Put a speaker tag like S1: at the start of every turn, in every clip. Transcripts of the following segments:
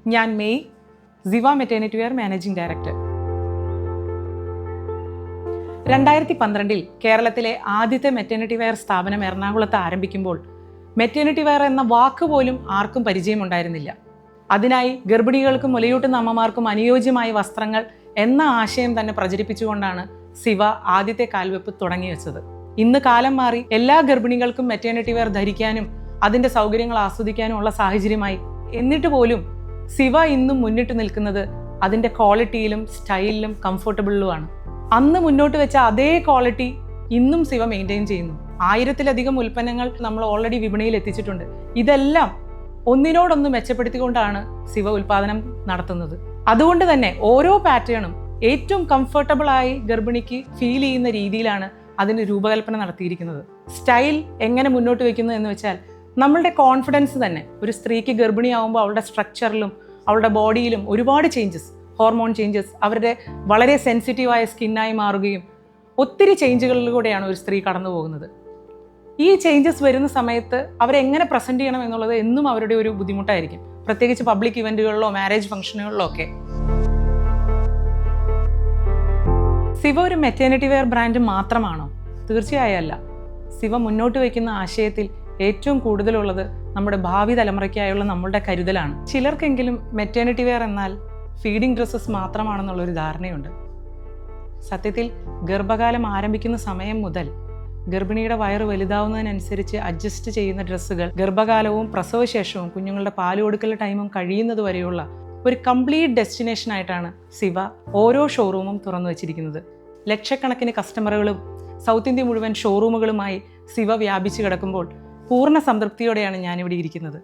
S1: ഞാൻ May, Ziva maternity wear managing director. 2012 കേരളത്തിലെ ആദ്യത്തെ മെറ്റേണിറ്റി വെയർ സ്ഥാപനം എറണാകുളത്ത് ആരംഭിക്കുമ്പോൾ മെറ്റേണിറ്റി വെയർ എന്ന വാക്ക് പോലും ആർക്കും പരിചയമുണ്ടായിരുന്നില്ല. അതിനായി ഗർഭിണികൾക്കും മുലയൂട്ടുന്ന അമ്മമാർക്കും അനുയോജ്യമായ വസ്ത്രങ്ങൾ എന്ന ആശയം തന്നെ പ്രചരിപ്പിച്ചുകൊണ്ടാണ് സിവ ആദ്യത്തെ കാൽവെപ്പ് തുടങ്ങി വെച്ചത്. ഇന്ന് കാലം മാറി എല്ലാ ഗർഭിണികൾക്കും മെറ്റേണിറ്റി വെയർ ധരിക്കാനും അതിന്റെ സൗകര്യങ്ങൾ ആസ്വദിക്കാനും ഉള്ള സാഹചര്യമായി. എന്നിട്ട് പോലും സിവ ഇന്നും മുന്നിട്ട് നിൽക്കുന്നത് അതിന്റെ ക്വാളിറ്റിയിലും സ്റ്റൈലിലും കംഫർട്ടബിളിലുമാണ്. അന്ന് മുന്നോട്ട് വെച്ച അതേ ക്വാളിറ്റി ഇന്നും സിവ മെയിൻറ്റെയിൻ ചെയ്യുന്നു. 1000-ലധികം ഉൽപ്പന്നങ്ങൾ നമ്മൾ ഓൾറെഡി വിപണിയിൽ എത്തിച്ചിട്ടുണ്ട്. ഇതെല്ലാം ഒന്നിനോടൊന്ന് മെച്ചപ്പെടുത്തിക്കൊണ്ടാണ് സിവ ഉൽപ്പാദനം നടത്തുന്നത്. അതുകൊണ്ട് തന്നെ ഓരോ പാറ്റേണും ഏറ്റവും കംഫർട്ടബിൾ ആയി ഗർഭിണിക്ക് ഫീൽ ചെയ്യുന്ന രീതിയിലാണ് അതിന് രൂപകൽപ്പന നടത്തിയിരിക്കുന്നത്. സ്റ്റൈൽ എങ്ങനെ മുന്നോട്ട് വെക്കുന്നു എന്ന് വെച്ചാൽ നമ്മളുടെ കോൺഫിഡൻസ് തന്നെ. ഒരു സ്ത്രീക്ക് ഗർഭിണിയാവുമ്പോൾ അവളുടെ സ്ട്രക്ചറിലും അവളുടെ ബോഡിയിലും ഒരുപാട് ചേഞ്ചസ്, ഹോർമോൺ ചേഞ്ചസ്, അവരുടെ വളരെ സെൻസിറ്റീവായ സ്കിന്നായി മാറുകയും ഒത്തിരി ചേഞ്ചുകളിലൂടെയാണ് ഒരു സ്ത്രീ കടന്നു പോകുന്നത്. ഈ ചേഞ്ചസ് വരുന്ന സമയത്ത് അവരെങ്ങനെ പ്രസൻറ്റ് ചെയ്യണം എന്നുള്ളത് എന്നും അവരുടെ ഒരു ബുദ്ധിമുട്ടായിരിക്കും, പ്രത്യേകിച്ച് പബ്ലിക് ഇവൻറ്റുകളിലോ മാരേജ് ഫംഗ്ഷനുകളിലോ ഒക്കെ. സിവ ഒരു മെറ്റേണിറ്റി വെയർ ബ്രാൻഡ് മാത്രമാണോ? തീർച്ചയായും അല്ല. സിവ മുന്നോട്ട് വയ്ക്കുന്ന ആശയത്തിൽ ഏറ്റവും കൂടുതലുള്ളത് നമ്മുടെ ഭാവി തലമുറയ്ക്കായുള്ള നമ്മളുടെ കരുതലാണ്. ചിലർക്കെങ്കിലും മെറ്റേണിറ്റി വെയർ എന്നാൽ ഫീഡിംഗ് ഡ്രസ്സസ് മാത്രമാണെന്നുള്ളൊരു ധാരണയുണ്ട്. സത്യത്തിൽ ഗർഭകാലം ആരംഭിക്കുന്ന സമയം മുതൽ ഗർഭിണിയുടെ വയറ് വലുതാവുന്നതിനനുസരിച്ച് അഡ്ജസ്റ്റ് ചെയ്യുന്ന ഡ്രസ്സുകൾ ഗർഭകാലവും പ്രസവശേഷവും കുഞ്ഞുങ്ങളുടെ പാല് കൊടുക്കൽ ടൈമും കഴിയുന്നത് വരെയുള്ള ഒരു കംപ്ലീറ്റ് ഡെസ്റ്റിനേഷൻ ആയിട്ടാണ് സിവ ഓരോ ഷോറൂമും തുറന്നു വച്ചിരിക്കുന്നത്. ലക്ഷക്കണക്കിന് കസ്റ്റമറുകളും സൗത്ത് ഇന്ത്യ മുഴുവൻ ഷോറൂമുകളുമായി സിവ വ്യാപിച്ചു കിടക്കുമ്പോൾ പൂർണ്ണ സംതൃപ്തിയോടെയാണ് ഞാനിവിടെ ഇരിക്കുന്നത്.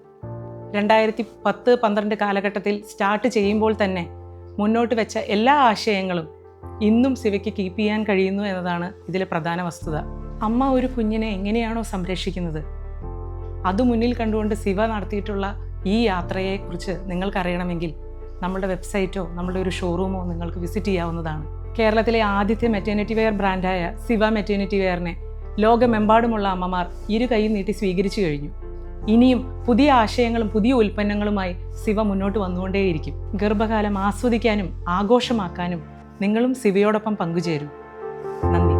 S1: 2010-12 കാലഘട്ടത്തിൽ സ്റ്റാർട്ട് ചെയ്യുമ്പോൾ തന്നെ മുന്നോട്ട് വെച്ച എല്ലാ ആശയങ്ങളും ഇന്നും സിവയ്ക്ക് കീപ്പ് ചെയ്യാൻ കഴിയുന്നു എന്നതാണ് ഇതിലെ പ്രധാന വസ്തുത. അമ്മ ഒരു കുഞ്ഞിനെ എങ്ങനെയാണോ സംരക്ഷിക്കുന്നത്, അത് മുന്നിൽ കണ്ടുകൊണ്ട് സിവ നടത്തിയിട്ടുള്ള ഈ യാത്രയെക്കുറിച്ച് നിങ്ങൾക്കറിയണമെങ്കിൽ നമ്മുടെ വെബ്സൈറ്റോ നമ്മളുടെ ഒരു ഷോറൂമോ നിങ്ങൾക്ക് വിസിറ്റ് ചെയ്യാവുന്നതാണ്. കേരളത്തിലെ ആദ്യത്തെ മെറ്റേണിറ്റി വെയർ ബ്രാൻഡായ സിവ മെറ്റേണിറ്റി വെയറിനെ ലോകമെമ്പാടുമുള്ള അമ്മമാർ ഇരു കൈ നീട്ടി സ്വീകരിച്ചു കഴിഞ്ഞു. ഇനിയും പുതിയ ആശയങ്ങളും പുതിയ ഉൽപ്പന്നങ്ങളുമായി സിവ മുന്നോട്ട് വന്നുകൊണ്ടേയിരിക്കും. ഗർഭകാലം ആസ്വദിക്കാനും ആഘോഷമാക്കാനും നിങ്ങളും സിവയോടൊപ്പം പങ്കുചേരും. നന്ദി.